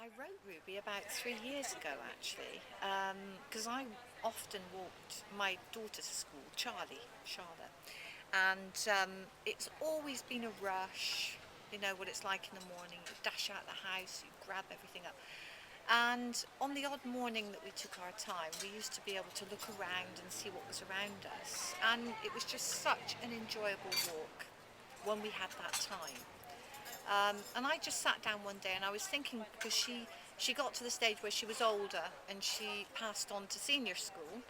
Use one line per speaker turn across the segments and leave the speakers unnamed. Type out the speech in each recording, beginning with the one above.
I wrote Ruby about 3 years ago actually, because I often walked my daughter to school, Charlotte, and it's always been a rush. You know what it's like in the morning, you dash out the house, you grab everything up. And on the odd morning that we took our time, we used to be able to look around and see what was around us. And it was just such an enjoyable walk when we had that time. And I just sat down one day and I was thinking, because she got to the stage where she was older and she passed on to senior school,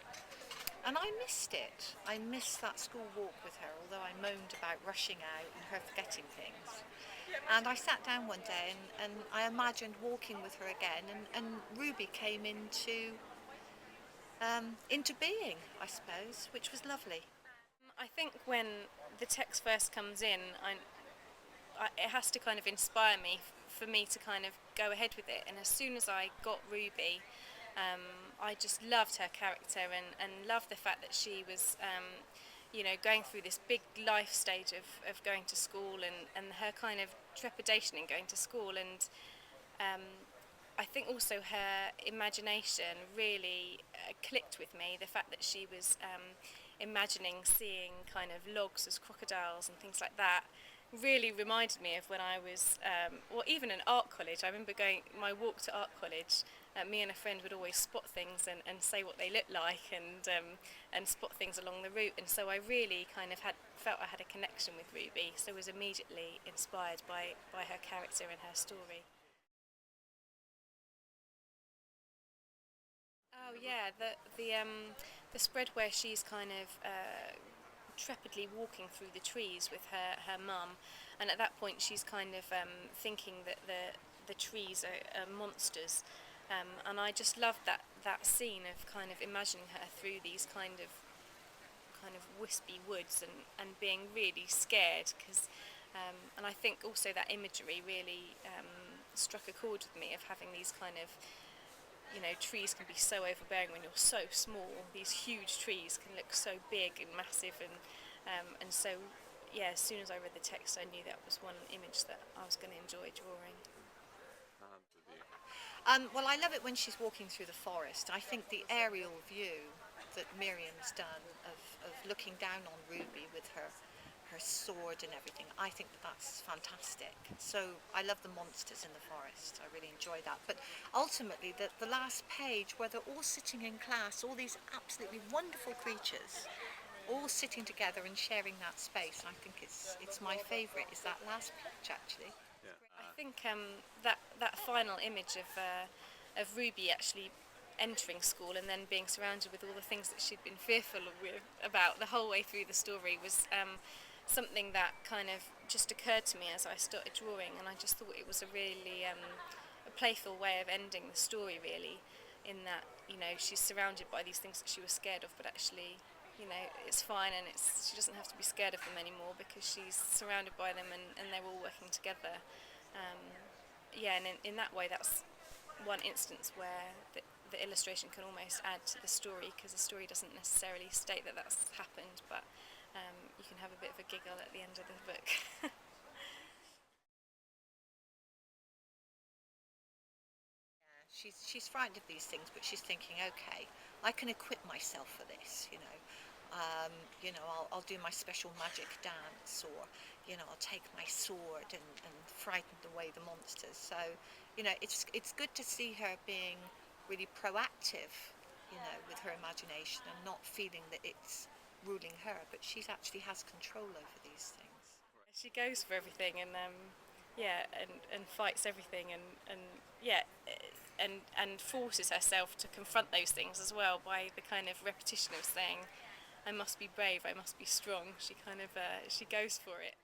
and I missed it. I missed that school walk with her, although I moaned about rushing out and her forgetting things. And I sat down one day and I imagined walking with her again, and Ruby came into being, I suppose, which was lovely.
I think when the text first comes in, it has to kind of inspire me for me to kind of go ahead with it. And as soon as I got Ruby, I just loved her character and loved the fact that she was, going through this big life stage of going to school and her kind of trepidation in going to school. And I think also her imagination really clicked with me. The fact that she was imagining seeing kind of logs as crocodiles and things like that really reminded me of when I was, or even in art college. I remember going my walk to art college. Me and a friend would always spot things and say what they looked like and spot things along the route. And so I really kind of felt I had a connection with Ruby. So I was immediately inspired by her character and her story. Oh yeah, the spread where she's kind of trepidly walking through the trees with her mum, and at that point she's kind of thinking that the trees are monsters, and I just loved that scene of kind of imagining her through these kind of wispy woods and being really scared because. And I think also that imagery really struck a chord with me of having these kind of trees can be so overbearing when you're so small. These huge trees can look so big and massive, and so yeah. As soon as I read the text, I knew that was one image that I was going to enjoy drawing.
Well, I love it when she's walking through the forest. I think the aerial view that Miriam's done of looking down on Ruby with her sword and everything, I think that's fantastic. So I love the monsters in the forest. I really enjoy that. But ultimately, the last page where they're all sitting in class, all these absolutely wonderful creatures, all sitting together and sharing that space, I think it's my favourite. Is that last page actually?
I think that final image of Ruby actually entering school and then being surrounded with all the things that she'd been fearful about the whole way through the story was something that kind of just occurred to me as I started drawing, and I just thought it was a really a playful way of ending the story, really, in that she's surrounded by these things that she was scared of, but actually it's fine, and she doesn't have to be scared of them anymore because she's surrounded by them and they're all working together. Um, yeah, and in that way, that's one instance where the illustration can almost add to the story because the story doesn't necessarily state that that's happened, but you can have a bit of a giggle at the end of the book.
She's frightened of these things, but she's thinking, okay, I can equip myself for this. I'll do my special magic dance, or I'll take my sword and frighten away the monsters. So, it's good to see her being really proactive, with her imagination and not feeling that it's ruling her, but she's actually has control over these things.
She goes for everything yeah, and fights everything and yeah, and forces herself to confront those things as well by the kind of repetition of saying, "I must be brave, I must be strong." She kind of she goes for it.